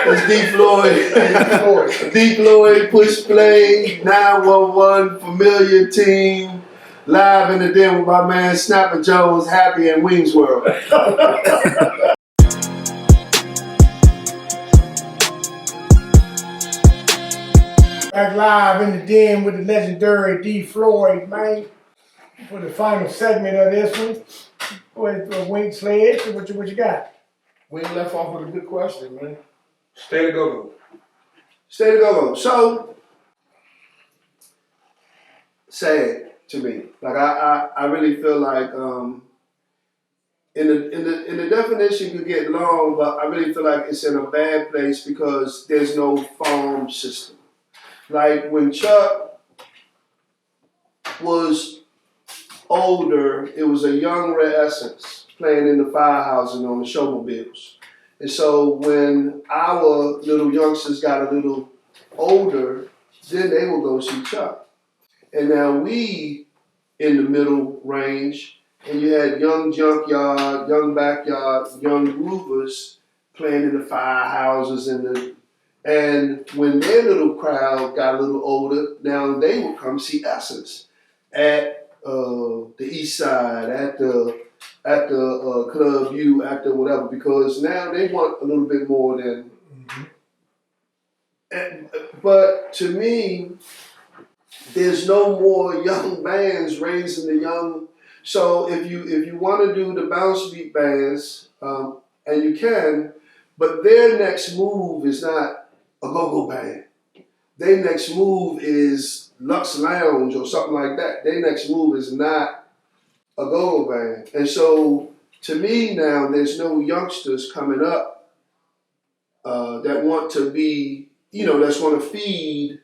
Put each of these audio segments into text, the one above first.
It's D Floyd. D Floyd, push play, 911, familiar team, live in the den with my man Snapper Jones, happy in Wings World. Back live in the den with the legendary D Floyd, man, for the final segment of this one. With Wink Sledge, what you got? We left off with a good question, man. Stay to go. Stay to go. So sad to me. Like I really feel like in the definition could get long, but I really feel like it's in a bad place because there's no farm system. Like when Chuck was older, it was a young Red Essence playing in the firehousing on the showmobiles. And so when our little youngsters got a little older, then they would go see Chuck. And now we in the middle range, and you had young junkyard, young backyard, young groovers playing in the firehouses and when their little crowd got a little older, now they would come see Essence at the East Side, at the Club U, at the whatever, because now they want a little bit more than. But to me, there's no more young bands raising the young. So if you want to do the bounce beat bands, and you can, but their next move is not a go-go band. Their next move is Lux Lounge or something like that. Their next move is not a go-go band. And so to me now, there's no youngsters coming up that want to be, that's going to feed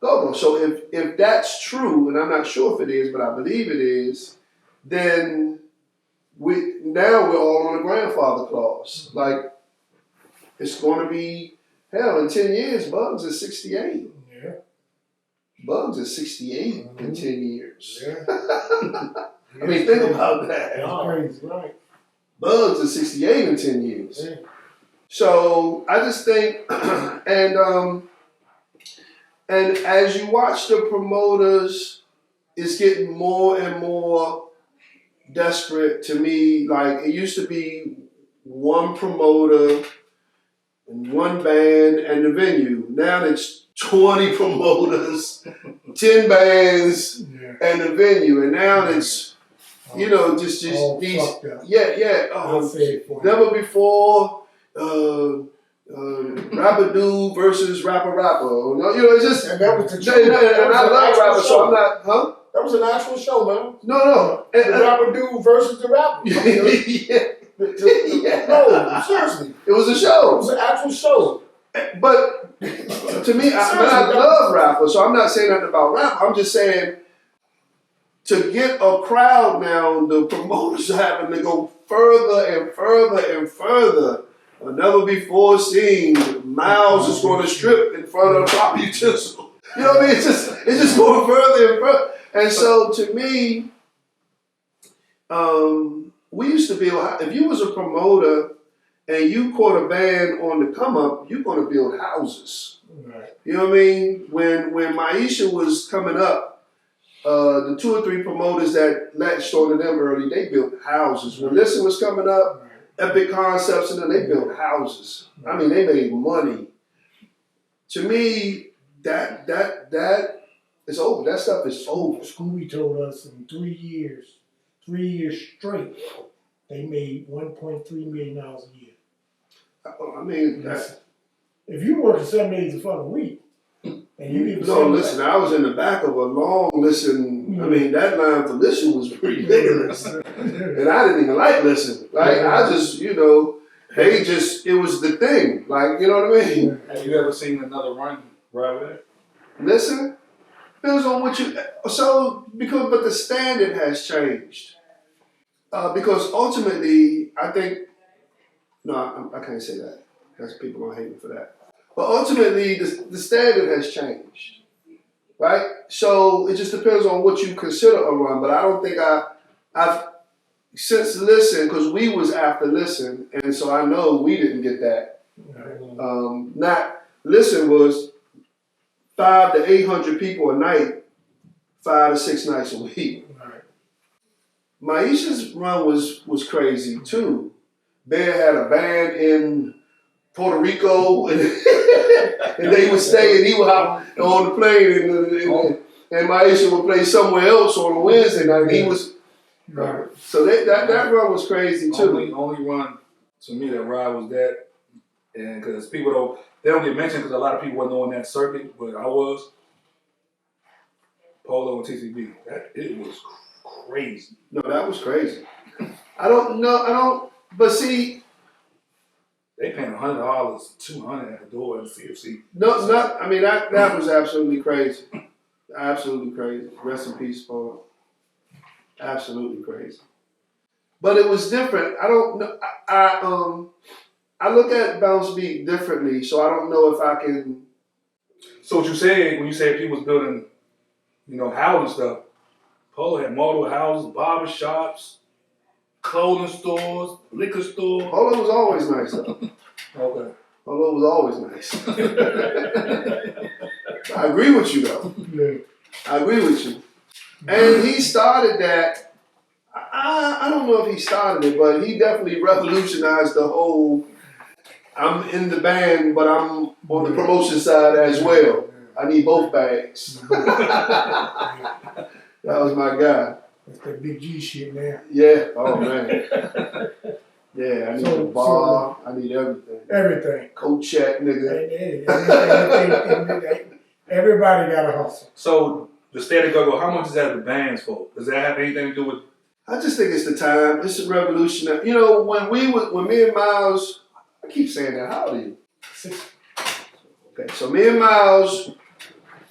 go-go. So if that's true, and I'm not sure if it is, but I believe it is, then we're all on a grandfather clause. Like, it's going to be, hell, in 10 years, Bugs is 68. Yeah. Bugs is 68 in 10 years. Yeah. I mean, think about that. That's crazy, right? Bugs is 68 in 10 years. Yeah. So I just think, and as you watch the promoters, it's getting more and more desperate to me. Like, it used to be one promoter and one band and the venue. Now it's 20 promoters, 10 bands, and the venue. And now it's, just these, never before, Rapper versus rapper. It's just, And that was the truth. and I love rapper, so I'm not, huh? That was an actual show, man. No. The rapper dude versus the rapper. No, seriously. It was a show. It was an actual show. But to me, I love rapper, so I'm not saying nothing about rap. I'm just saying to get a crowd now, the promoters are having to go further and further and further. A never before seen. Miles is going to strip in front of the pop utensil. You know what I mean? It's just going further and further. And so to me, we used to build. If you was a promoter and you caught a band on the come up, you're going to build houses. Right. You know what I mean? When Maisha was coming up, the 2 or 3 promoters that latched onto them early, they built houses. When Listen was coming up, Epic Concepts, and then they built houses. I mean, they made money. To me, that is over. That stuff is over. Scooby told us in 3 years straight, they made $1.3 million a year. I mean, if you work 7 days a fucking week, and you get listen, I was in the back of a long Listen. I mean, that line for Listen was pretty vigorous. And I didn't even like Listen. Like, I just, it was the thing. Like, you know what I mean? Have you ever seen another run right there? Listen, depends on what you, but the standard has changed. Because ultimately, I think, no, I can't say that. Because people going to hate me for that. But ultimately, the standard has changed, right? So it just depends on what you consider a run. But I don't think I've since Listen, because we was after Listen, and so I know we didn't get that. Was 500 to 800 people a night, 5 to 6 nights a week. Right. Maisha's run was crazy too. Bear had a band in Puerto Rico, and, and they would stay, and he would hop on the plane, and Maisha would play somewhere else on a Wednesday night. And he was Right. so that run was crazy too. Only run to me that ride was that, and because people don't get mentioned because a lot of people wasn't on that circuit, but I was. Polo and TCB. It was crazy. No, that was crazy. I don't. But see, they paying $100, $200 at the door in CFC. I mean that was absolutely crazy. Absolutely crazy. Rest in peace, Polo. Absolutely crazy. But it was different. I don't know. I look at bounce beat differently, so I don't know if I can. So what you said when you said people was building, housing stuff, Polo had multiple houses, barber shops, clothing stores, liquor stores. Polo was always nice though. Okay. Polo was always nice. I agree with you though. Yeah. I agree with you. And he started that. I don't know if he started it, but he definitely revolutionized the whole. I'm in the band, but I'm on the promotion side as well. I need both bags. That was my guy. That's that big G shit, man. Yeah. Oh man. Yeah. I need the bar. I need everything. Everything. Coat check, nigga. Everybody got a hustle. So the State of Go-Go, how much is that the band's for? Does that have anything to do with? I just think it's the time. It's a revolution. You know, when me and Miles, I keep saying that. How old are you? 6. Okay, so me and Miles,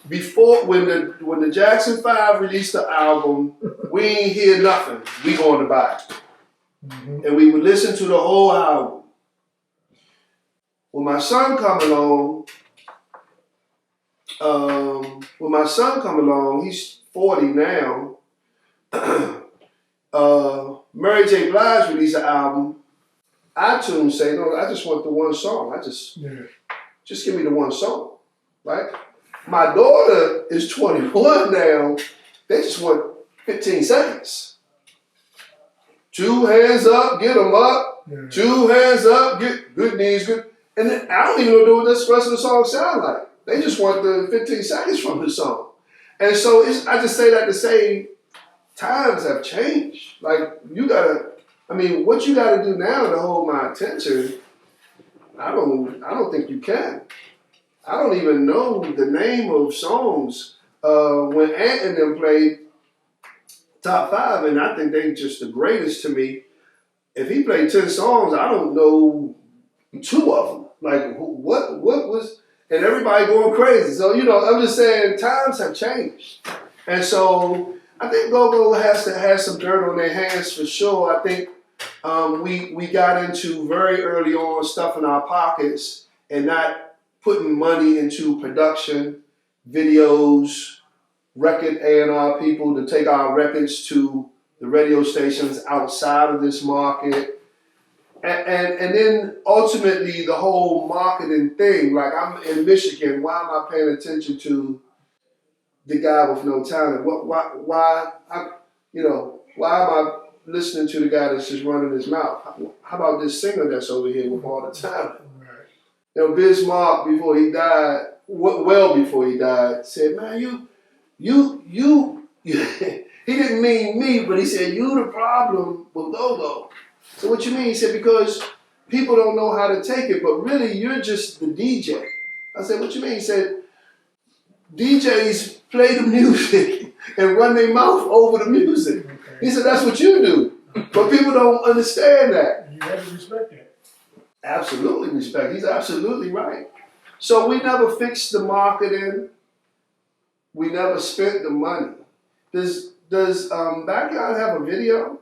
before when the Jackson 5 released the album, we ain't hear nothing. We going to buy it. Mm-hmm. And we would listen to the whole album. When my son come along, he's 40 now. Mary J. Blige released an album. iTunes say, no, I just want the one song. Just give me the one song, right? My daughter is 21 now. They just want 15 seconds. 2 hands up, get them up. Yeah. 2 hands up, get good knees, good. And then I don't even know what this rest of the song sound like. They just want the 15 seconds from the song. And so I just say that to say times have changed. Like what you gotta do now to hold my attention, I don't think you can. I don't even know the name of songs. When Ant and them played top 5, and I think they just the greatest to me. If he played 10 songs, I don't know 2 of them. Like what was, and everybody going crazy. So I'm just saying times have changed, and so I think Go-Go has to have some dirt on their hands for sure. I think we got into very early on stuffing our pockets and not putting money into production, videos, record A&R people to take our records to the radio stations outside of this market. And then ultimately the whole marketing thing, like I'm in Michigan, why am I paying attention to the guy with no talent? Why am I listening to the guy that's just running his mouth? How about this singer that's over here with all the talent? Right. Bismarck, before he died, well before he died, said, man, you he didn't mean me, but he said, you the problem with Go-Go. So what you mean? He said, because people don't know how to take it, but really you're just the DJ. I said, what you mean? He said, DJs play the music and run their mouth over the music. Okay. He said, that's what you do. But people don't understand that. You have to respect that. Absolutely respect. He's absolutely right. So we never fixed the marketing. We never spent the money. Does Backyard have a video?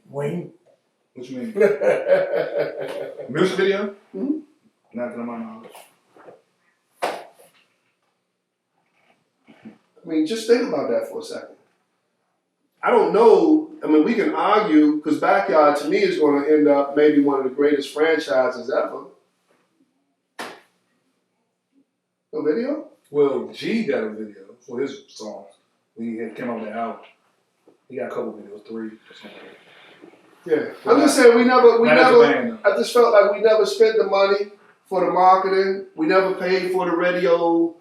Wayne. What you mean? Music video? Mm-hmm. Not to my knowledge. I mean, just think about that for a second. I don't know I mean, we can argue because Backyard to me is going to end up maybe one of the greatest franchises ever. No video? Well, G got a video for his songs. He came out with the album. He got a couple videos, 3 or something. Yeah. I'm just saying Not as a band, I just felt like we never spent the money for the marketing. We never paid for the radio.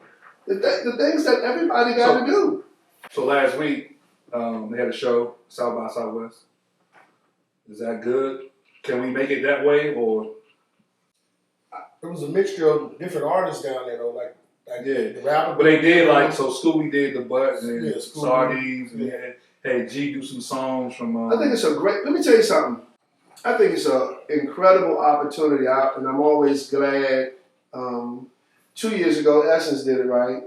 The things that everybody got to do. So last week, they had a show, South by Southwest. Is that good? Can we make it that way, or? It was a mixture of different artists down there, though. Like Yeah. the rapper. But they did so Scooby did the butt and Yeah, Scooby. Sardines and Yeah. had G do some songs from. I think it's a great. Let me tell you something. I think it's an incredible opportunity, and I'm always glad. 2 years ago, Essence did it right.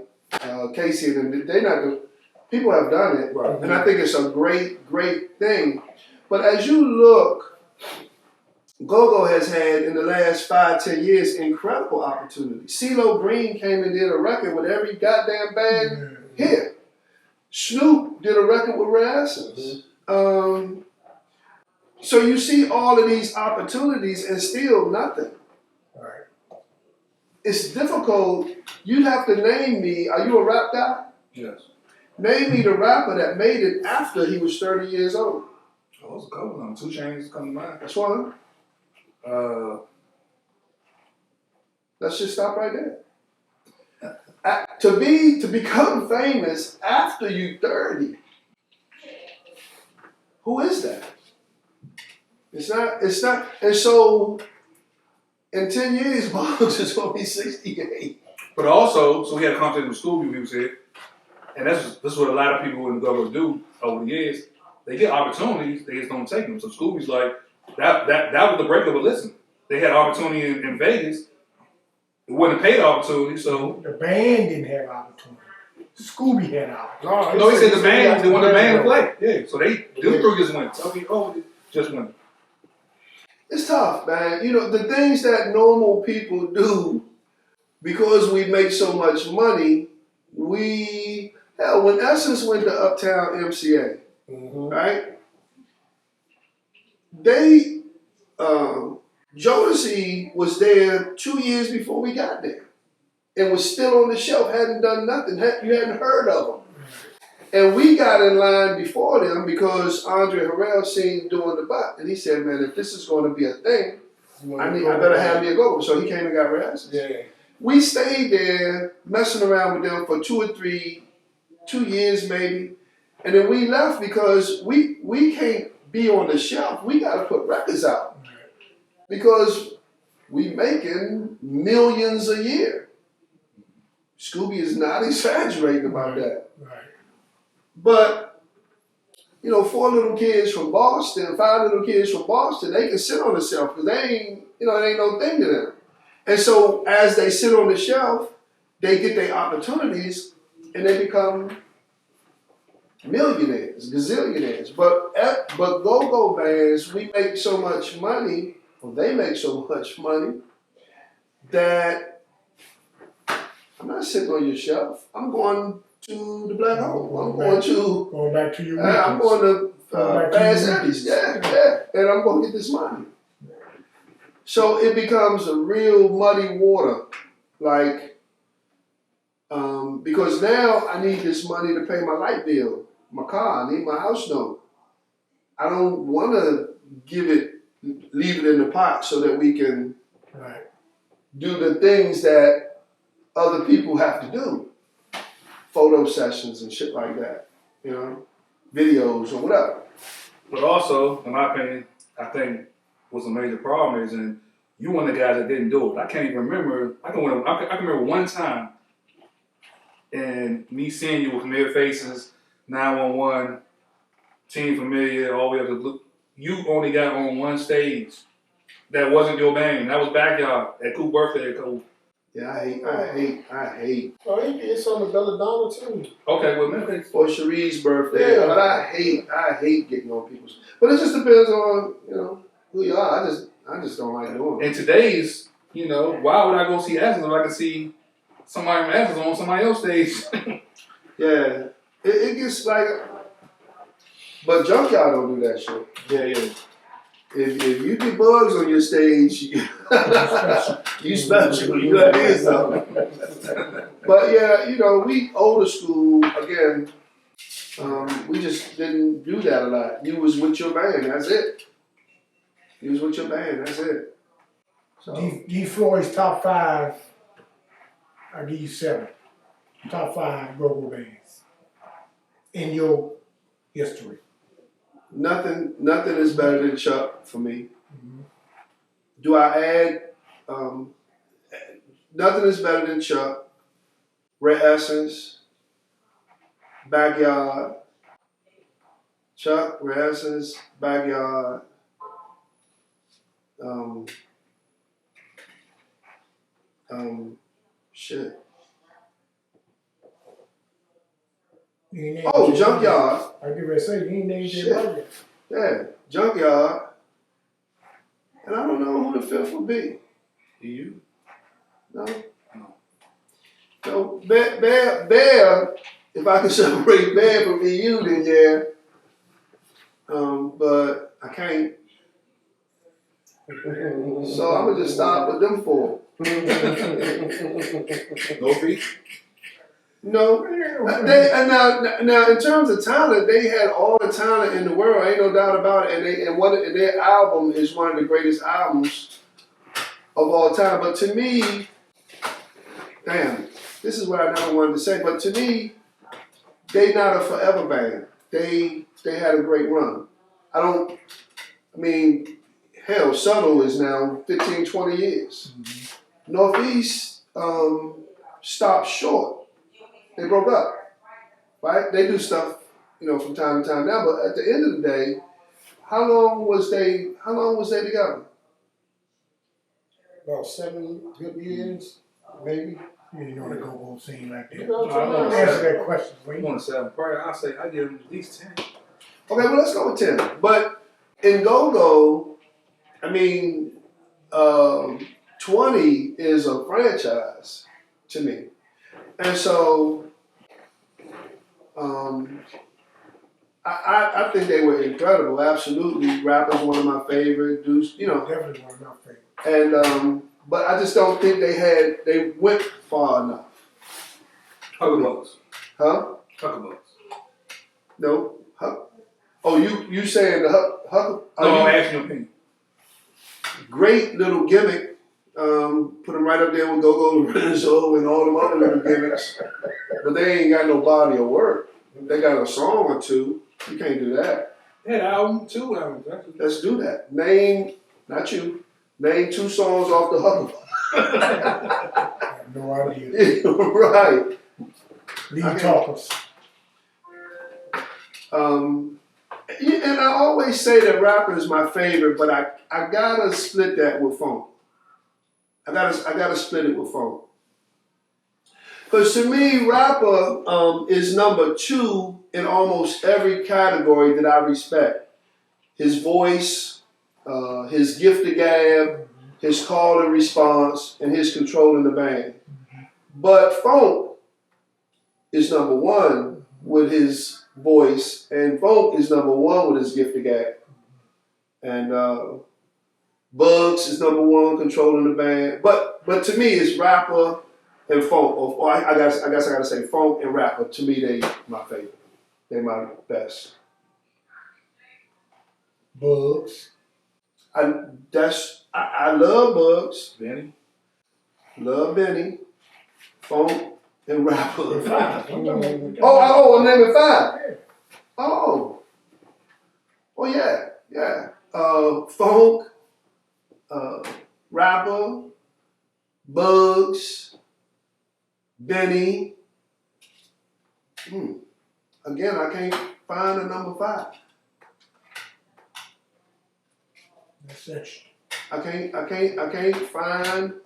Casey and them, people have done it, Right. and I think it's a great, great thing. But as you look, Go-Go has had in the last 5-10 years incredible opportunities. CeeLo Green came and did a record with every goddamn band here. Snoop did a record with Rare Essence. So you see all of these opportunities and still nothing. Right. It's difficult. You'd have to name me. Are you a rap guy? Yes. Name me the rapper that made it after he was 30 years old. Oh, there's a couple of them. 2 Chainz come to mind. That's one. Let's just stop right there. To become famous after you 30, who is that? It's not, and so in 10 years, Boggs is going to be 68. But also, so we had a conversation with Scooby when he was here, and this is what a lot of people in the government do over the years. They get opportunities, they just don't take them. So Scooby's like, that was the breakup of Listen. They had opportunity in Vegas. It wasn't a paid opportunity, so. The band didn't have opportunity. Scooby had opportunity. No, he said the band, they wanted the band to play. Yeah, so them 3 just went. Okay, just went. It's tough, man. You know, the things that normal people do because we make so much money, when Essence went to Uptown MCA, right? Jodeci was there 2 years before we got there and was still on the shelf, hadn't done nothing. You hadn't heard of them. And we got in line before them because Andre Harrell seen doing the butt. And he said, man, if this is going to be a thing, I better have me a go. So he came and got Rare Essence. Yeah. We stayed there messing around with them for 2 years maybe. And then we left because we can't be on the shelf. We got to put records out because we making millions a year. Scooby is not exaggerating about that. Right. But, 4 little kids from Boston, 5 little kids from Boston, they can sit on the shelf because they ain't, it ain't no thing to them. And so as they sit on the shelf, they get their opportunities and they become millionaires, gazillionaires. But go-go bands, we make so much money, or they make so much money, that I'm not sitting on your shelf. I'm going to the black hole. I'm going back to your I'm going to Fast Eddie's. Yeah. And I'm going to get this money. So it becomes a real muddy water. Because now I need this money to pay my light bill, my car, I need my house note. I don't want to leave it in the pot so that we can do the things that other people have to do. Photo sessions and shit like that, videos or whatever. But also, in my opinion, I think what's a major problem is, and you one of the guys that didn't do it. I can't even remember. I can remember one time, and me seeing you with Familiar Faces, 911, Team Familiar, all the way up to Blue. You only got on one stage that wasn't your band. That was Backyard at Cool Birthday at Cool. Yeah, I hate. Oh, he did something with Belladonna too. Okay, well, maybe. For Cherie's birthday, Yeah. but I hate getting on people's. But it just depends on who you are. I just don't like doing it. In today's, why would I go see Essence if I could see somebody from Essence on somebody else's stage? Yeah, it gets like But Junkyard don't do that shit. Yeah, yeah. If you get bugs on your stage, you special. You gotta hear something. But yeah, you know, we older school again. We just didn't do that a lot. You was with your band. That's it. You was with your band. That's it. So D Floyd's top 5. I'll give you 7. Top 5 go-go bands in your history. nothing is better than Chuck for me. Mm-hmm. Do I add? Nothing is better than Chuck. Red Essence, Backyard. Chuck, Red Essence, Backyard. Shit. Oh, Junkyard. I give it a say, you ain't named Shit. it. Yeah, Junkyard. And I don't know who the fifth would be. Do you? No. So Bear, if I can separate Bear from EU, then yeah. But I can't. So I'm gonna just stop with them 4. No feet? No. Now in terms of talent, they had all the talent in the world, ain't no doubt about it. And their album is one of the greatest albums of all time. But to me, damn, this is what I never wanted to say. But to me, they not a forever band. They had a great run. I mean, hell, Subtle is now 15, 20 years. Mm-hmm. Northeast stopped short. They broke up, right? They do stuff, you know, from time to time now. But at the end of the day, how long was they together? About 7 good years, maybe. You know the go-go scene like that. No, Answer that question, You please. want to 7? Probably I'll say I give him at least 10. Okay, well, let's go with 10. But in go-go, I mean, 20 is a franchise to me. And so I think they were incredible. Absolutely. Rapper's one of my favorite dudes, you know. Definitely one of my favorites. And but I just don't think they went far enough. Hucklebugs. Huh? Hucklebugs. No. Oh, you saying the Huckle? No, I'm asking your opinion. Great little gimmick. Put them right up there with Go-Go Lorenzo and all them other little gimmicks. But they ain't got no body of work. They got a song or 2. You can't do that. They had an album, 2 albums. Let's do that. Name 2 songs off the Huckle. I have no idea. Right. Lead talkers. And I always say that rapper is my favorite, but I gotta split that with funk. I gotta split it with funk. Because to me, rapper is number 2 in almost every category that I respect. His voice, his gift of gab, his call and response, and his control in the band. But funk is number 1 with his voice, and funk is number 1 with his gift of gab. And Bugs is number 1, controlling the band. But to me, it's rapper and funk. Or I guess I gotta say funk and rapper. To me, they my favorite. They my best. Bugs. I love Bugs. Benny. Love Benny. Funk and rapper. Five. Oh, name it 5. Oh yeah. Funk, rapper, Bugs, Benny. Again, I can't find a number 5. That's it. I can't find.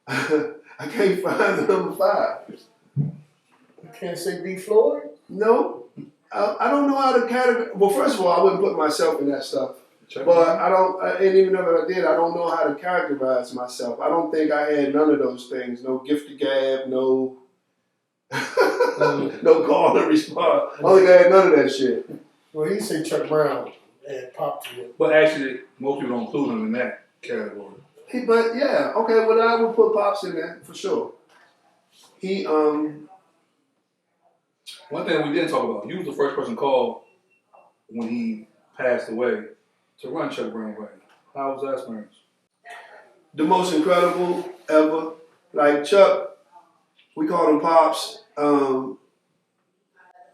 I can't find the number 5. You can't say B. Floyd? No, I don't know how to categorize. Well, first of all, I wouldn't put myself in that stuff. But and even if I did, I don't know how to characterize myself. I don't think I had none of those things. No gift of gab, no No call and response. I don't think I had none of that shit. Well, he said Chuck Brown and Pop to him. But actually, most people don't include him in that category. But yeah, okay, well I would put Pops in there for sure. He One thing we didn't talk about, you was the first person called when he passed away to run Chuck Brown Way. How was that experience? the most incredible ever. Like Chuck, we called him Pops.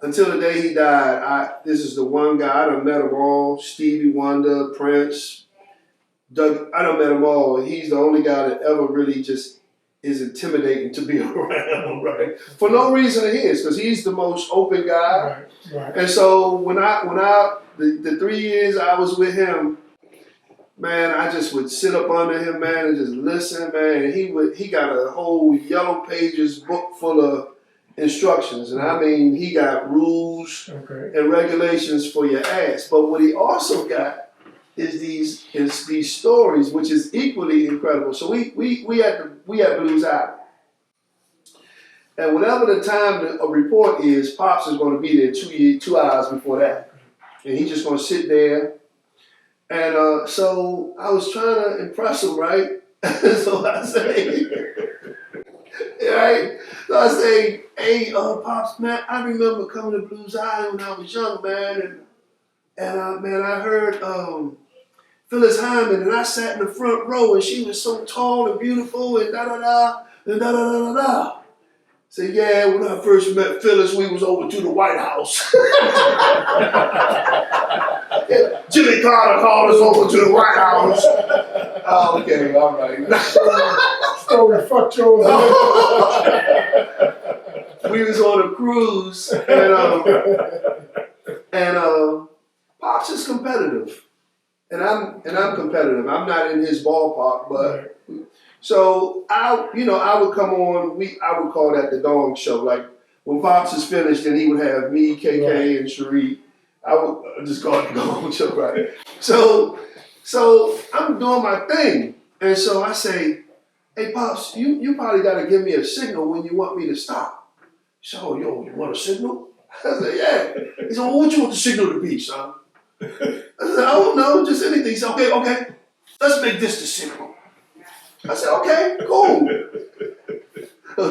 Until the day he died, this is the one guy, I done met them all, Stevie Wonder, Prince, Doug, I done met them all. He's the only guy that ever really just is intimidating to be around, right? For no reason of his, because he's the most open guy. Right. And so when the 3 years I was with him, man, I just would sit up under him, man, and just listen, man. And he got a whole yellow pages book full of instructions. And I mean, he got rules and regulations for your ass. But what he also got is these stories, which is equally incredible. So we had Blues Island. And whenever the time a report is, Pops is going to be there 2 hours before that. And he's just going to sit there. And so I was trying to impress him, right? So I say, right? So I say, hey, Pops, man, I remember coming to Blues Island when I was young, man. And man, I heard Phyllis Hyman, and I sat in the front row, and she was so tall and beautiful, and da-da-da, and da-da-da-da-da. Say, yeah, when I first met Phyllis, we was over to the White House. Jimmy Carter called us over to the White House. Oh, okay, all right. Story fucked yours. We was on a cruise, and Pops is competitive, and I'm competitive. I'm not in his ballpark, but so I would come on. I would call that the Gong Show. Like when Pops is finished, then he would have me, KK, and Sheree. I would just call it the Gong Show, right? So I'm doing my thing, and so I say, "Hey, Pops, you probably got to give me a signal when you want me to stop." So, yo, you want a signal? I said, yeah. He said, well, what you want the signal to be, son? I said, I don't know, just anything. He said, okay, let's make this the signal. I said, okay, cool.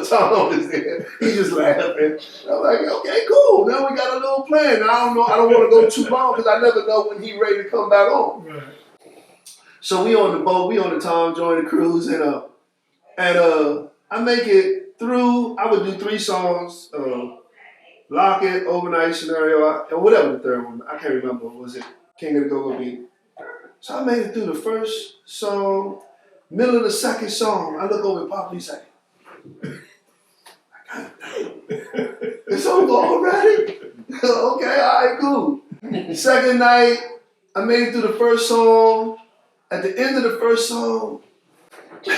Tom is there. He's just laughing. I'm like, okay, cool. Now we got a little plan. I don't want to go too long because I never know when he's ready to come back on. Right. So we on the boat, we on the Tom Joyner cruise, and I make it through. I would do 3 songs, Lock It, Overnight Scenario, and whatever the third one. I can't remember. Was it King of the Go-Go Beat? So I made it through the first song, middle of the second song. I look over at Pop, he's like, God damn, it's over already? Okay, all right, cool. Second night, I made it through the first song. At the end of the first song, the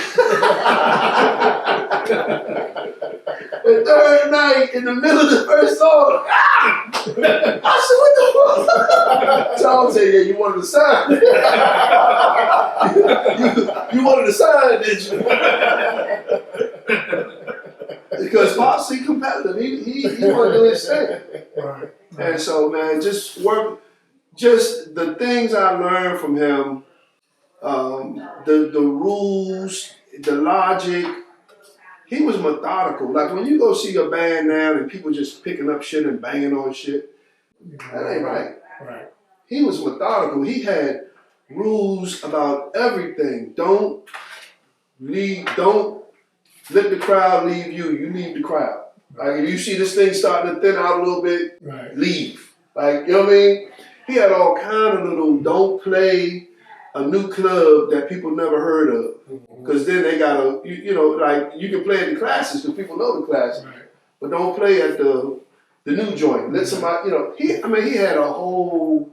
third night, in the middle of the first song, I said, what the fuck? Tom said, yeah, you wanted to sign. you wanted to sign, did you? Because Pop's competitive. He wanted to do his thing. Right. And so, man, just the things I learned from him, the rules, the logic. He was methodical. Like when you go see a band now and people just picking up shit and banging on shit, that ain't right. Right. He was methodical. He had rules about everything. Don't let the crowd leave you. You leave the crowd. Like if you see this thing starting to thin out a little bit, leave. Like, you know what I mean? He had all kind of little don't play a new club that people never heard of. Because then they gotta, like you can play at the classes because people know the classes. Right. But don't play at the new joint. Let somebody, he had a whole,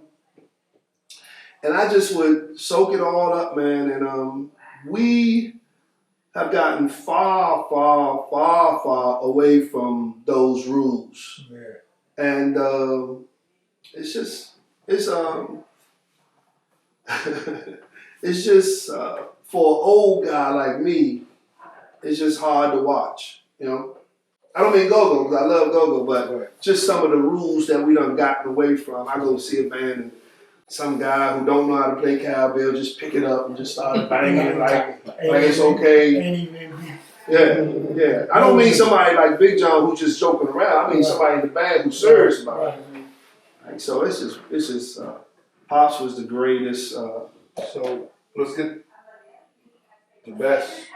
and I just would soak it all up, man. And we have gotten far, far, far, far away from those rules. Yeah. And it's just for an old guy like me, it's just hard to watch, I don't mean go-go because I love go-go, but Right. just some of the rules that we done gotten away from. I go see a band and some guy who don't know how to play cowbell just pick it up and just start banging it like it's okay. Ain't even be. Yeah. I don't mean somebody like Big John who's just joking around. I mean somebody in the band who's serious about it. Like, so it's just Pops was the greatest. So let's get the best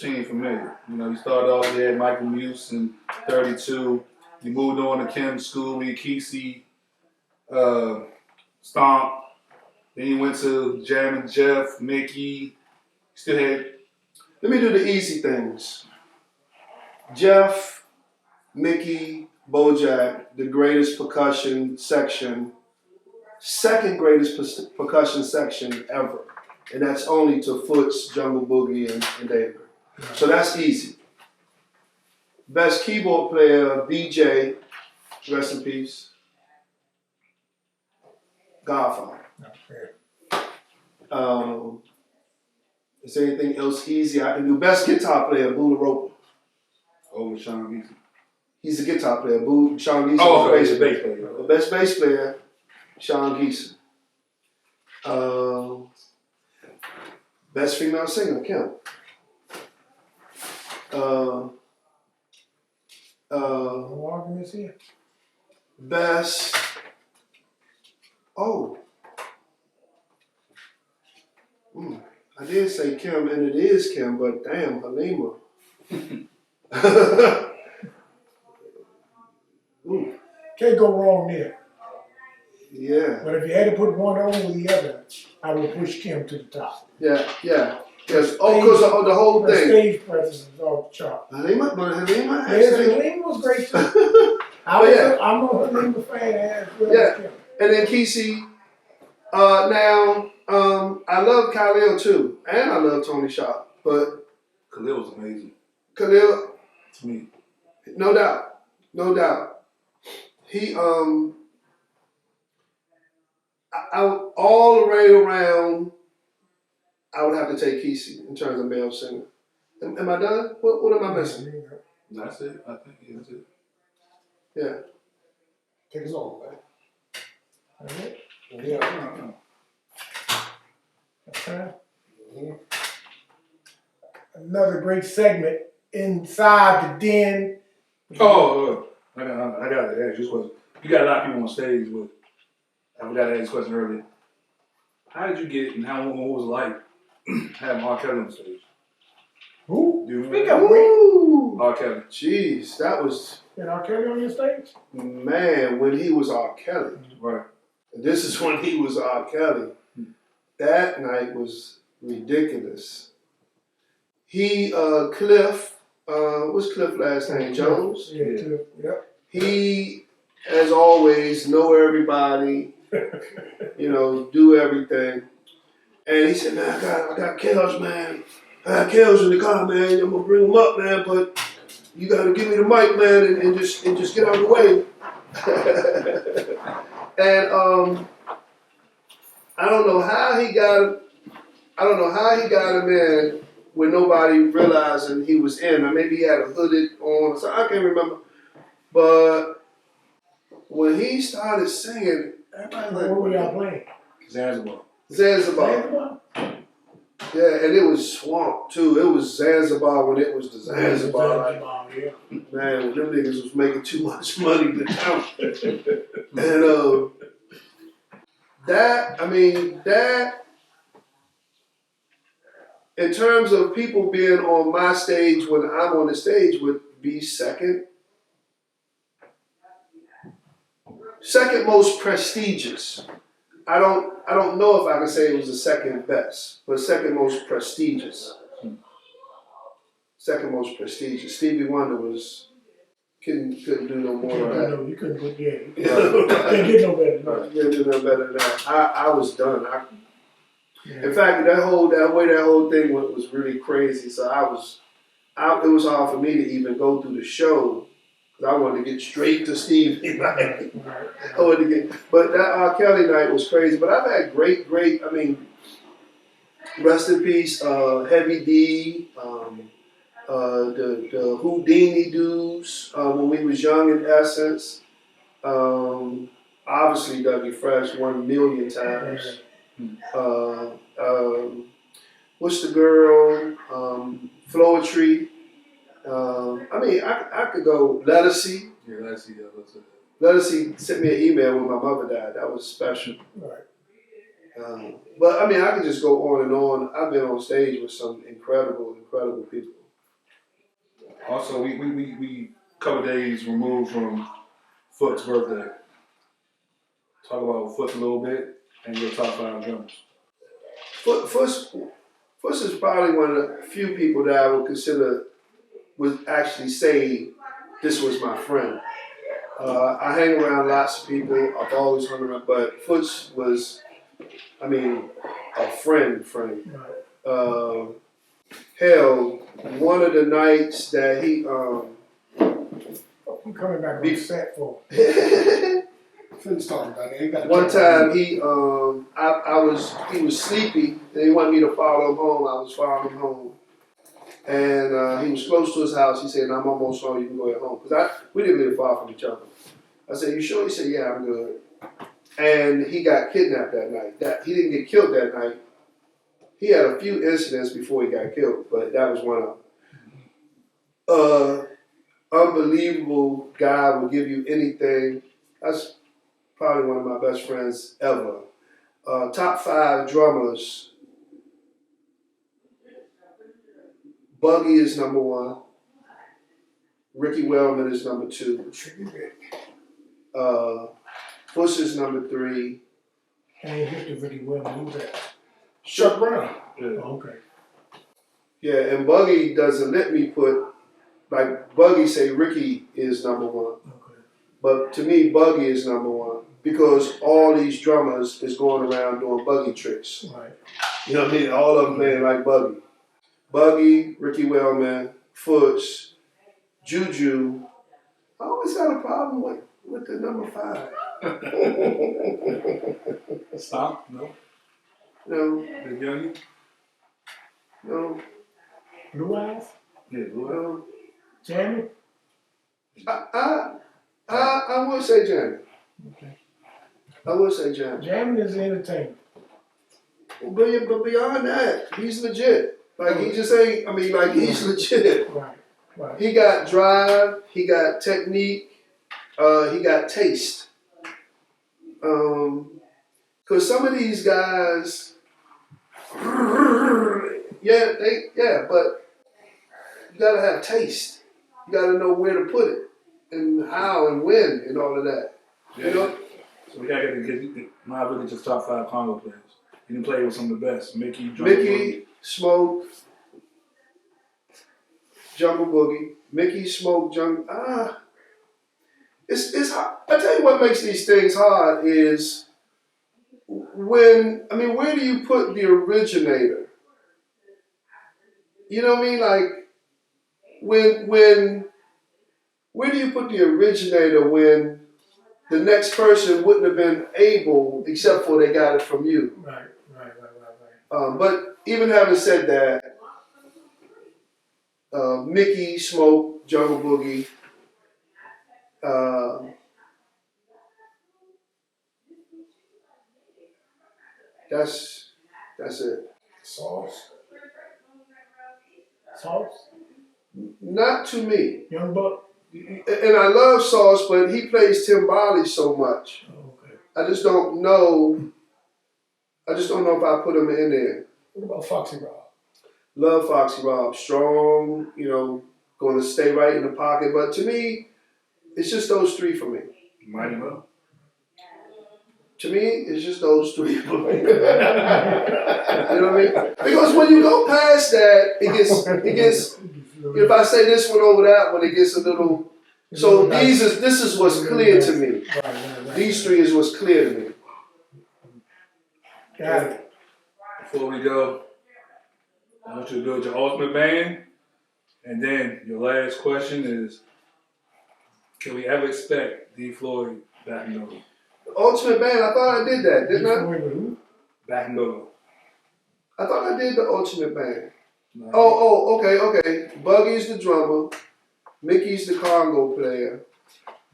team for me. You know, you started off, you had Michael Muse in 32. You moved on to Kim Scooby, Kesey, Stomp. Then you went to Jammin' Jeff, Mickey. Still had. Let me do the easy things. Jeff, Mickey, Bojack, the greatest percussion section, second greatest percussion section ever. And that's only to Foots, Jungle Boogie, and David. So that's easy. Best keyboard player, BJ, rest in peace. Godfather. Is there anything else easy I can do? Best guitar player, Buddha Roper. Over Sean Geeson. He's a guitar player. Sean Geeson Oh, is okay, a bass bass player. player. The best bass player, Sean Geeson. Best female singer, Kim. No arguments here. Best. Oh. I did say Kim, and it is Kim, but damn, Halima. Can't go wrong there. Yeah. But if you had to put one over the other, I would push Kim to the top. Yeah. Yes. Oh, because of the whole Her thing. stage presence is off the chart. Halima. Yes, Halima was great too. I'm a Halima fan as well as Kim. And then Kesey. Now, I love Khalil too, and I love Tony Shaw, but Khalil was amazing Khalil, to me. no doubt. He, all the way around, I would have to take Kesey in terms of male singer. Am I done? What am I missing? That's it. I think that's it. Yeah. Take us on, man. That's it. Yeah. Okay. Another great segment inside the den. Oh, I got to ask you this question. You got a lot of people on stage, but I forgot to ask this question earlier. How did you get, and what was it like having R. Kelly on stage? Who? Do you Speak remember? up, Rick. Woo! R. Kelly. Jeez, that was, Is R. Kelly on your stage? man, when he was R. Kelly. Right. This is when he was R. Kelly. That night was ridiculous. He, Cliff, what's Cliff last name? Jones? Yeah, Cliff. Yep. He, as always, know everybody, do everything. And he said, man, I got Kels, man. I got Kels in the car, man. I'm gonna bring him up, man, but you gotta give me the mic, man, and just get out of the way. And I don't know how he got him in with nobody realizing he was in. Or maybe he had a hooded on, so I can't remember. But when he started singing, everybody was What were like, y'all playing? Zanzibar. Yeah, and it was Swamp too. It was Zanzibar when it was the Zanzibar. Like, Yeah. man, when them niggas was making too much money to count. And that, in terms of people being on my stage when I'm on the stage, would be second most prestigious. I don't know if I can say it was the second best, but second most prestigious. Second most prestigious. Stevie Wonder couldn't do no more than that. No, you couldn't put Can't get no better than that. Couldn't do no better than that. I was done. In fact, that whole thing was really crazy. So it was hard for me to even go through the show. I wanted to get straight to Stevie. Right? But that R. Kelly night was crazy. But I've had great, rest in peace, Heavy D, the Houdini dudes when we was young in Essence. Obviously Dougie Fresh 1,000,000 times. Uh, what's the girl? FLOYD. I mean, I could go Lettucey. Yeah, let's see. Let's see. Lettucey sent me an email when my mother died. That was special. Right. But I mean, I could just go on and on. I've been on stage with some incredible people. Also, we couple days removed from Foot's birthday. Talk about Foot a little bit and your top 5 drummers. Fuss is probably one of the few people that I would consider would actually say this was my friend. I hang around lots of people. I've always hung around, but Fuss was, I mean, a friend. Hell, one of the nights that he I'm coming back on the set for. Finn's talking about it. One time he was sleepy and he wanted me to follow him home. I was following him home. And he was close to his house. He said, I'm almost home, you can go home. Because we didn't live far from each other. I said, you sure? He said, yeah, I'm good. And he got kidnapped that night. He didn't get killed that night. He had a few incidents before he got killed, but that was one of them. Unbelievable guy, will give you anything. That's probably one of my best friends ever. Top 5 drummers. Buggy is number 1. Ricky Wellman is number 2. Fuss is number 3. I ain't hit the Ricky Wellman. Who's that? Chuck Brown. Yeah. Oh, okay. Yeah, and Buggy doesn't let me put, like Buggy say Ricky is number 1. Okay. But to me, Buggy is number 1 because all these drummers is going around doing Buggy tricks. Right. You know what I mean? All of them playing like Buggy. Buggy, Ricky Wellman, Foots, Juju. I always got a problem with the number 5. Stop? No. No, The young? no, Blue Eyes? Yeah, Blue. no. Jamie? I would say Jamie. Okay. I would say Jamie. Jamie is entertainment. But beyond that, he's legit. Like he just ain't. I mean, like he's legit. Right. Right. He got drive. He got technique. He got taste. Cause some of these guys, but you gotta have taste. You gotta know where to put it and how and when and all of that. Yeah. You know. So we gotta get my really just top 5 Congo players. You can play with some of the best. Mickey, Smoke, Jungle Boogie. Mickey, Smoke, Jungle. It's hard. I tell you what makes these things hard is where do you put the originator? You know what I mean? Like where do you put the originator when the next person wouldn't have been able except for they got it from you? Right. But even having said that, Mickey, Smoke, Jungle Boogie, that's it. Sauce. Sauce? Not to me. Young Buck? And I love Sauce, but he plays timbali so much. Oh, okay. I just don't know if I put him in there. What about Foxy Rob? Love Foxy Rob. Strong, going to stay right in the pocket. But to me, it's just those 3 for me. Mighty Mo. To me, it's just those 3 for me. You know what I mean? Because when you go past that, it gets. If I say this one over that one, it gets a little. So this is what's clear to me. Right. These 3 is what's clear to me. Got it. Before we go, I want you to build your ultimate band. And then your last question is, can we ever expect D. Floyd back in Go-Go? Ultimate Band, I thought I did that, didn't I? Back in Go-Go. I thought I did the Ultimate Band. Okay. Buggy's the drummer, Mickey's the Congo player,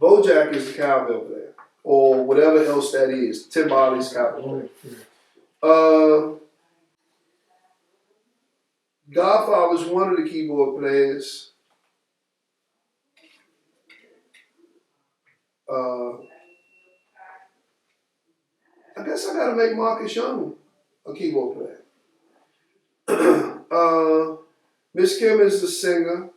Bojack is the cowbell player, or whatever else that is. Timbali's cowbell player. Godfather's one of the keyboard players. I guess I gotta make Marcus Young a keyboard player. Miss Kim is the singer.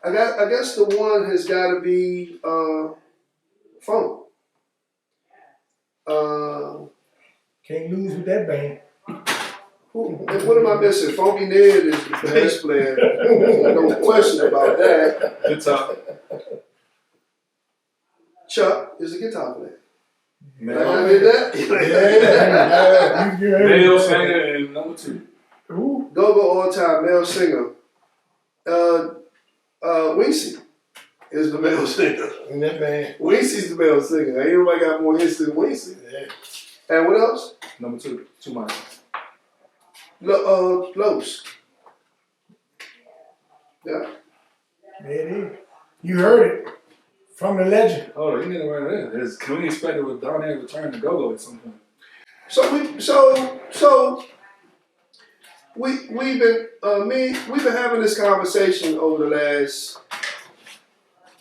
I guess the one has got to be Funk. Can't lose with that band. What am I missing? Funky Ned is the bass player. No question about that. Good talk. Chuck is the guitar player. Male, I did that? male singer and number 2. Who? Go-go all-time male singer. Wincy is the male singer. And that man. Wincy's the male singer. Ain't nobody got more hits than Wincy. Yeah. And what else? Number 2. 2 miles. Los. Yeah. There it is. You heard it from the legend. Oh, you need to right there. Can we expect it with Darnay return to go-go at some point? We've been having this conversation over the last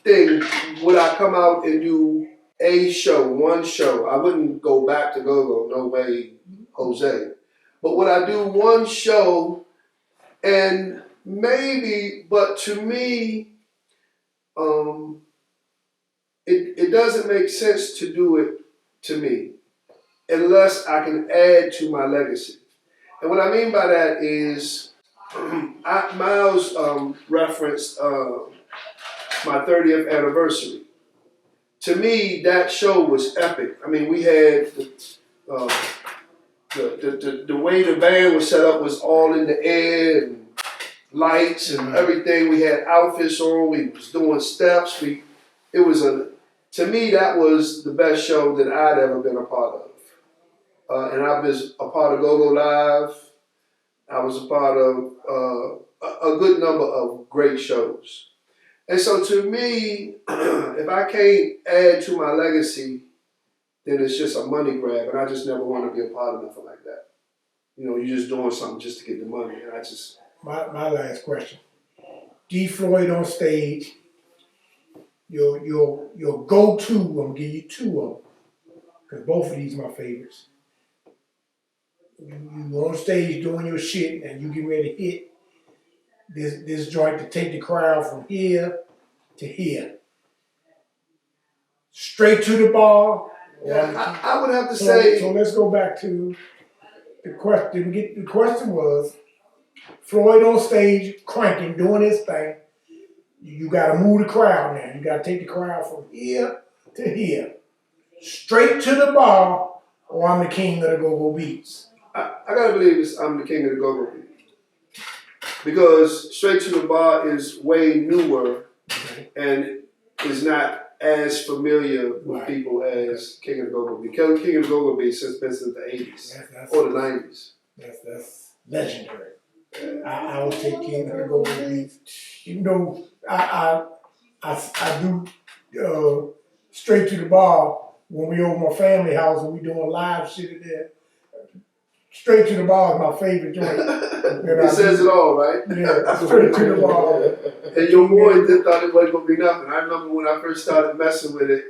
thing. Would I come out and do one show? I wouldn't go back to go-go, no way, Jose. But would I do one show? And maybe, but to me, it doesn't make sense to do it to me unless I can add to my legacy. And what I mean by that is, Miles referenced my 30th anniversary. To me, that show was epic. I mean, we had the way the band was set up was all in the air and lights and everything. We had outfits on. We was doing steps. To me, that was the best show that I'd ever been a part of. And I was a part of Go-Go Live. I was a part of a good number of great shows. And so to me, if I can't add to my legacy, then it's just a money grab. And I just never want to be a part of nothing like that. You know, you're just doing something just to get the money. And I just... My last question. D. Floyd on stage, your go-to, I'm going to give you 2 of them, because both of these are my favorites. You on stage doing your shit and you get ready to hit this joint to take the crowd from here to here. Straight to the bar. Yeah, I would have to say... So let's go back to the question. The question was, Floyd on stage, cranking, doing his thing. You got to move the crowd now. You got to take the crowd from here to here. Straight to the bar, or I'm the king of the go-go beats. I gotta believe I'm the king of the go-go beat. Because Straight to the Bar is way newer and is not as familiar with people as King of the Go-Go beat. King of the Go-Go beat since the 80s or the 90s. That's legendary. I would take King of the Go-Go beats. You know, I do Straight to the Bar when we over my family house and we doing live shit in there. Straight to the Bar is my favorite joint. It says it all, right? Yeah, Straight to the Bar. And your boy thought it wasn't gonna be nothing. I remember when I first started messing with it,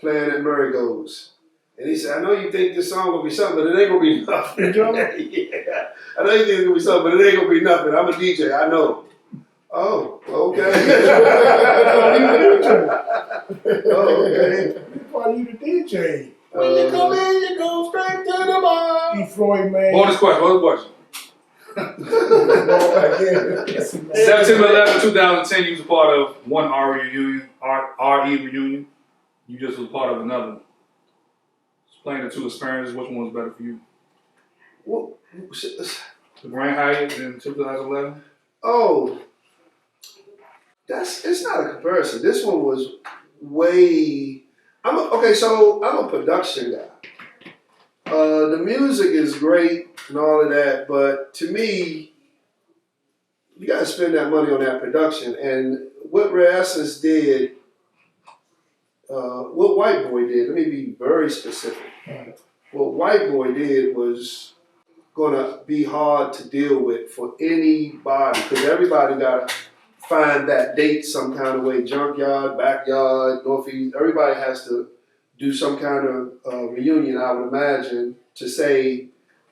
playing at Murray Goes. And he said, I know you think this song will be something, but it ain't gonna be nothing. Yeah. I know you think it's gonna be something, but it ain't gonna be nothing. I'm a DJ, I know. Oh, okay. Oh, okay. Why you the DJ? When you come in, you go straight to the bar. D. Floyd, man. Bonus question. September 11, 2010, you was a part of one RE reunion. You just was part of another. Explain the 2 experiences. Which one was better for you? Well, The Grand Hyatt in 2011? oh, it's not a comparison. This one was way So I'm a production guy. The music is great and all of that, but to me, you gotta spend that money on that production. And what Rare Essence did, what White Boy did, let me be very specific. What White Boy did was gonna be hard to deal with for anybody, because everybody gotta find that date some kind of way. Junkyard, backyard, northeast, everybody has to do some kind of reunion, I would imagine, to say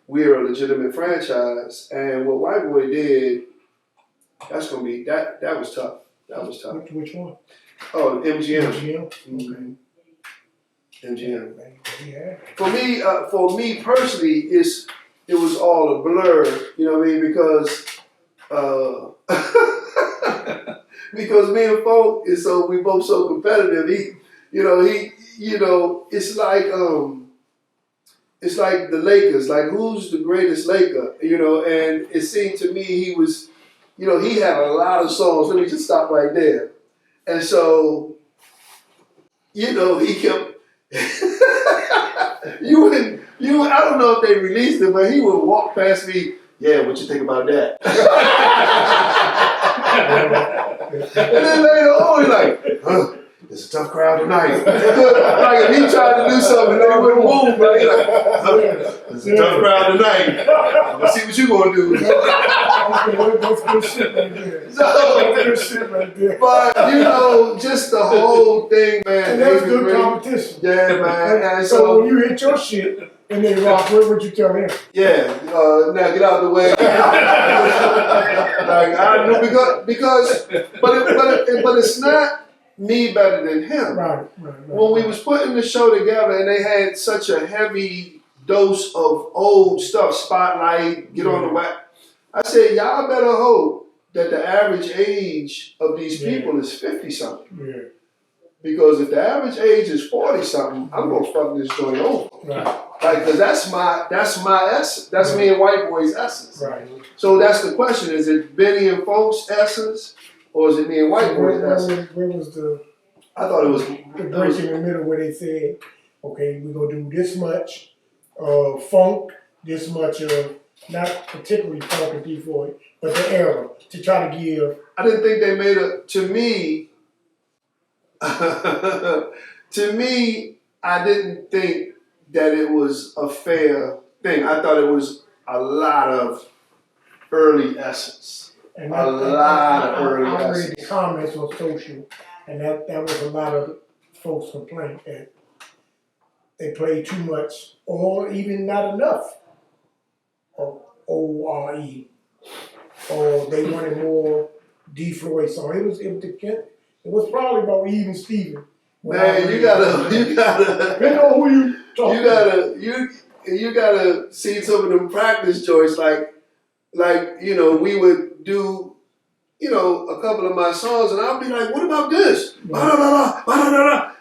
we're a legitimate franchise. And what White Boy did, that's gonna be that was tough. That was tough. Which one? Oh, MGM. MGM. Mhm. MGM. Yeah. For me personally, it was all a blur. You know what I mean? Because because me and Folk is we both so competitive. It's like the Lakers. Like, who's the greatest Laker? And it seemed to me he was, he had a lot of songs. Let me just stop right there. And so, he kept. I don't know if they released it, but he would walk past me. Yeah, what you think about that? And then later on, he's like, huh, it's a tough crowd tonight. Like, if he tried to do something, they wouldn't move, but he's like, huh, it's a tough crowd tonight. Let's see what you gonna do. That's good shit right there. That's good shit right there. But, just the whole thing, man. And that's good competition. Yeah, man. And so when you hit your shit and they rock, what would you tell him? Yeah, now get out of the way. Like, I knew but it's not me better than him. Right. When we was putting the show together and they had such a heavy dose of old stuff, Spotlight, Get on the Wax, I said, y'all better hope that the average age of these people is 50-something. Yeah. Because if the average age is 40-something, I'm gonna fuck this joint over. Right. Like, cause that's my essence. That's me and White Boy's essence. Right. So that's the question: is it Benny and Folks' essence, or is it me and White Boy's essence? Where was the? I thought it was the break in the middle where they said, "Okay, we're gonna do this much funk, this much not particularly funk and D4, but the era to try to give." I didn't think they made a. To me, I didn't think that it was a fair thing. I thought it was a lot of early essence. And a lot of early I essence. read the comments on social, and that was a lot of folks' complaint that they played too much, or even not enough of O-R-E, or they wanted more D. Floyd song. It was probably about even Steven. Man, you gotta. Depending on who you talk to. You gotta see some of them practice joints, like we would do, a couple of my songs, and I'll be like, what about this? And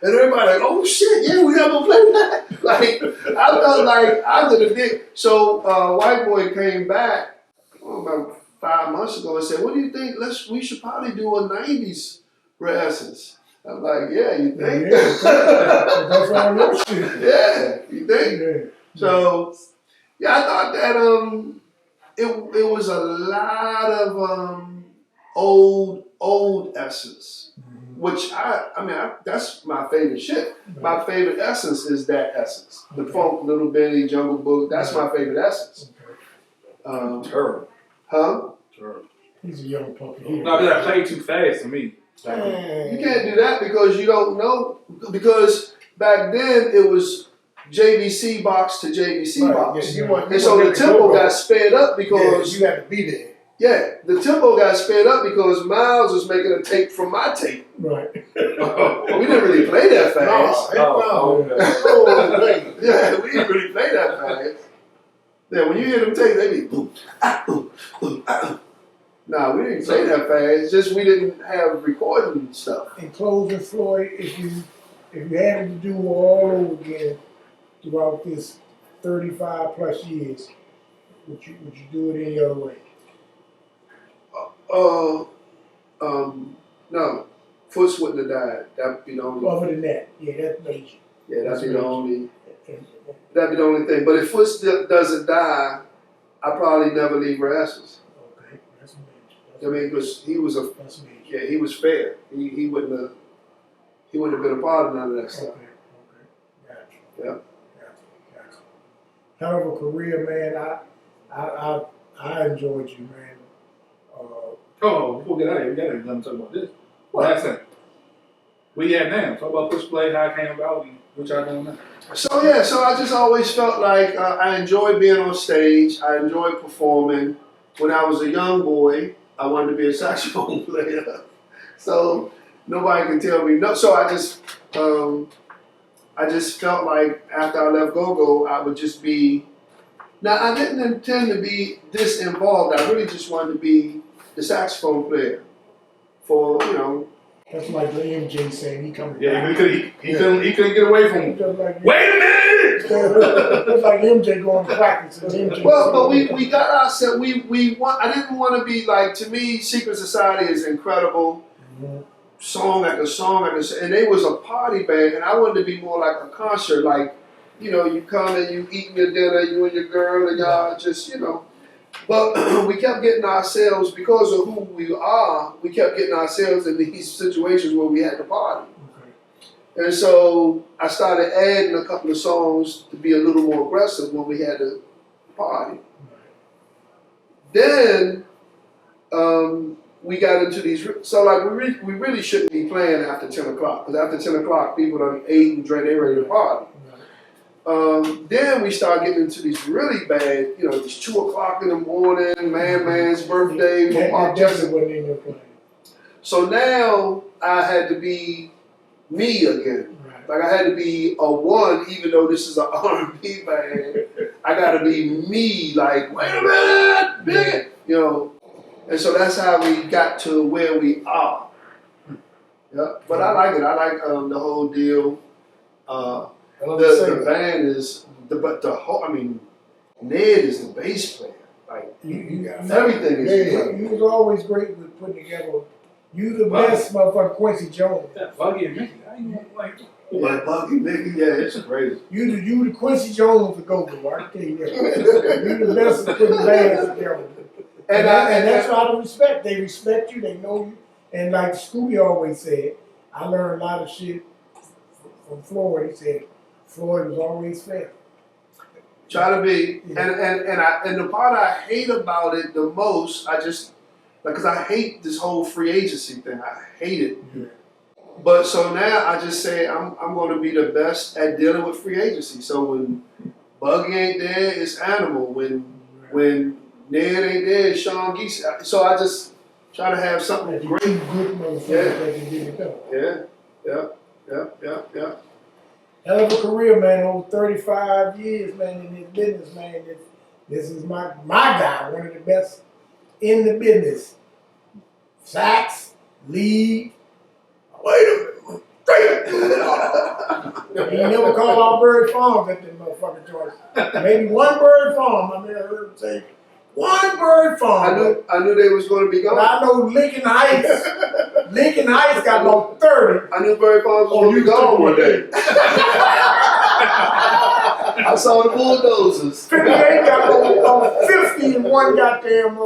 everybody like, oh shit, yeah, we gotta go play that. Like, I felt like I did a dick. So White Boy came back about 5 months ago and said, what do you think? We should probably do a 90s Rare Essence. I'm like, yeah, you think? Yeah, that's all your shit. Yeah, you think? Yeah. So, yeah, I thought that it was a lot of old essence, which that's my favorite shit. My favorite essence is that essence. The funk, Little Benny, Jungle Book. That's my favorite essence. Terrible. Huh? Terrible. He's a young puppy. No, that played too fast to me. You can't do that because you don't know. Because back then it was JVC box to JVC box. Yeah, and so the tempo got sped up because you had to be there. Yeah, the tempo got sped up because Miles was making a tape from my tape. Right. We didn't really play that fast. Yeah, we didn't really play that fast. Yeah, when you hear them tapes, they be boom, boom, boom, Nah, we didn't play that fast. It's just we didn't have recording stuff. In closing, Floyd, if you had to do all over again throughout this 35 plus years, would you do it any other way? No. Foots wouldn't have died. That'd be the only. Other than that, yeah, that's major. Yeah, that'd be the major. only. That'd be the only thing. But if Foots doesn't die, I probably never leave Rasmus. Okay, that's major. I mean, because he was a. That's major. Yeah, he was fair. He wouldn't have. He wouldn't have been a part of none of that stuff. Okay, gotcha. Yeah. Gotcha. Hell of a career, man. I enjoyed you, man. Oh, before we get out of here, we gotta let me talk about this. Last thing. Where you at now? Talk about Push Play, how it came about, and what y'all doing now. So yeah, so I just always felt like I enjoyed being on stage. I enjoyed performing. When I was a young boy, I wanted to be a saxophone player. So nobody can tell me no. So I just felt like after I left Go-Go, I would just be. Now I didn't intend to be this involved. I really just wanted to be the saxophone player for That's like the MJ saying he coming Yeah, back. he couldn't get away from him. Just like, Wait a minute! It's like MJ going to practice. And MJ Well, but we got ourselves. We want. I didn't want to be like. To me, Secret Society is incredible. Mhm. Song after song after song, and they was a party band, and I wanted to be more like a concert. Like, you come and you eating your dinner, you and your girl, and y'all just. But we kept getting ourselves because of who we are. We kept getting ourselves in these situations where we had to party. Okay. And so I started adding a couple of songs to be a little more aggressive when we had to party. Then we got into these. So like we really shouldn't be playing after 10 o'clock because after 10 o'clock people done ate and drank. They ready to party. Then we start getting into these really bad. It's 2 o'clock in the morning. Man's birthday. That definitely wasn't in your plan. So now I had to be me again. Right. Like I had to be a one, even though this is an R&B band. I got to be me. Like, wait a minute, big, And so that's how we got to where we are. Yeah, but I like it. I like the whole deal. The band is the whole. I mean, Ned is the bass player. Like everything is. You was always great with putting together. You the best motherfucker, Quincy Jones. That Buggy and Mickey. How you like? Yeah, Buggy, Mickey, yeah, it's crazy. You the Quincy Jones of Go-Go, I can tell you that. You the best at putting bands together. And that's out of respect. They respect you, they know you. And like Scooby always said, I learned a lot of shit from Floyd. He said Floyd was always fair. Try to be. Yeah. And the part I hate about it the most, because I hate this whole free agency thing. I hate it. Yeah. But so now I just say I'm going to be the best at dealing with free agency. So when Buggy ain't there, it's Animal. When Ned ain't there, it's Sean Geese. So I just try to have something great. Good motherfuckers that can get it done. Yeah. Hell of a career, man. Over 35 years, man, in this business, man. This is my guy, one of the best in the business. Sax, lead. Wait a minute. He never called out Bird Farms at that motherfucking joint. Maybe one Bird Farm. I never heard him say one Bird Farm. I knew they was going to be But gone. I know Lincoln Heights. Lincoln Heights got about 30. I knew Barry Farms was going to be gone one day. I saw the bulldozers. 58 got about 50 in one goddamn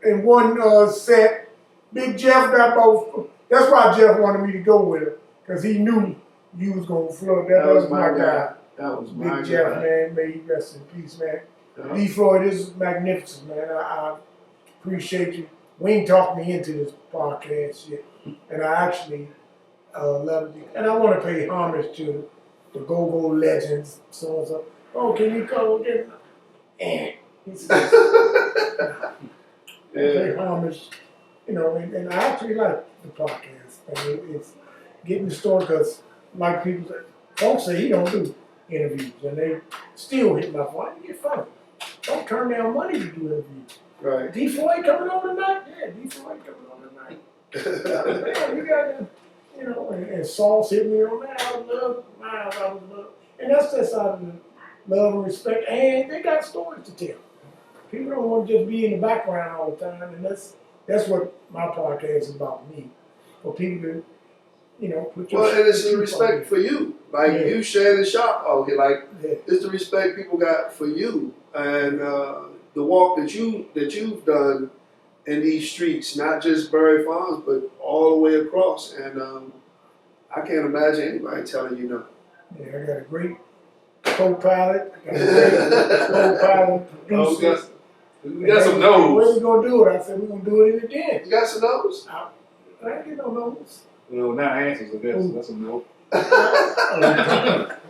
in one set. Big Jeff got about. That's why Jeff wanted me to go with him, because he knew you was gonna flood. That was my guy. That was my Big Jeff, guy. man. May he rest in peace, man. Yeah. D. Floyd, this is magnificent, man. I appreciate you. Wayne talked me into this podcast shit, and I actually love it. And I want to pay homage to the Go-Go legends, so and so. Oh, can you come again? And he said, pay homage, and I actually like the podcast. And it's getting the story, because like people say, folks say he don't do interviews, and they still hit my phone. You get funny. Don't turn down money to do interviews. Right. D. Floyd coming on tonight? Yeah, D. Floyd coming on tonight. Man, you got to, and Sauce hit me on that. I would love, Miles, I would love. And that's just out of the love and respect. And they got stories to tell. People don't want to just be in the background all the time. And that's what my podcast is about, me. for people to, you know, put your. Well, and it's the your respect for you. Like Yeah. you share the shop out here. Like Yeah. it's the respect people got for you and the walk that you've done in these streets, not just Berry Farms, but all the way across. And I can't imagine anybody telling you no. Yeah, I got a great co-pilot. I got a great co-pilot Oh, producer. we got some Where no's. we gonna do it? I said we're gonna do it in the den. You got some no's? I ain't get no no's. Well, not answers, I guess. That's a no.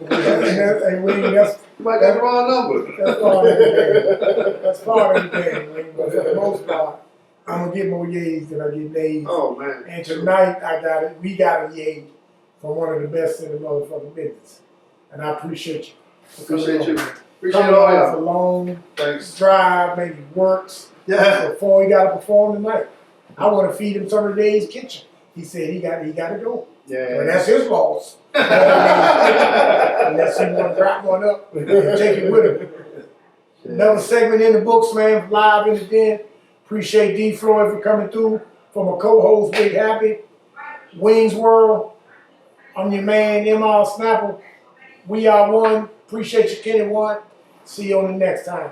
That's You might got the wrong number. part of the game. That's part of the game. But for the most part, I'm gonna get more yays than I get nays. Oh man. And tonight we got a yay from one of the best in the motherfucking business. And I appreciate you. Appreciate you. Appreciate Coming all off a y'all. long Thanks. drive, maybe works, Yeah. before he got to perform tonight. I want to feed him some of the day's kitchen. He said he got to go. Yeah. Well, that's his loss. Unless he want to drop one up and take it with him. Another segment in the books, man, live in the den. Appreciate D. Floyd for coming through. For my co-host, Big Happy. Wings World. I'm your man, M.R. Snapper. We are one. Appreciate you, Kenny One. See you on the next time.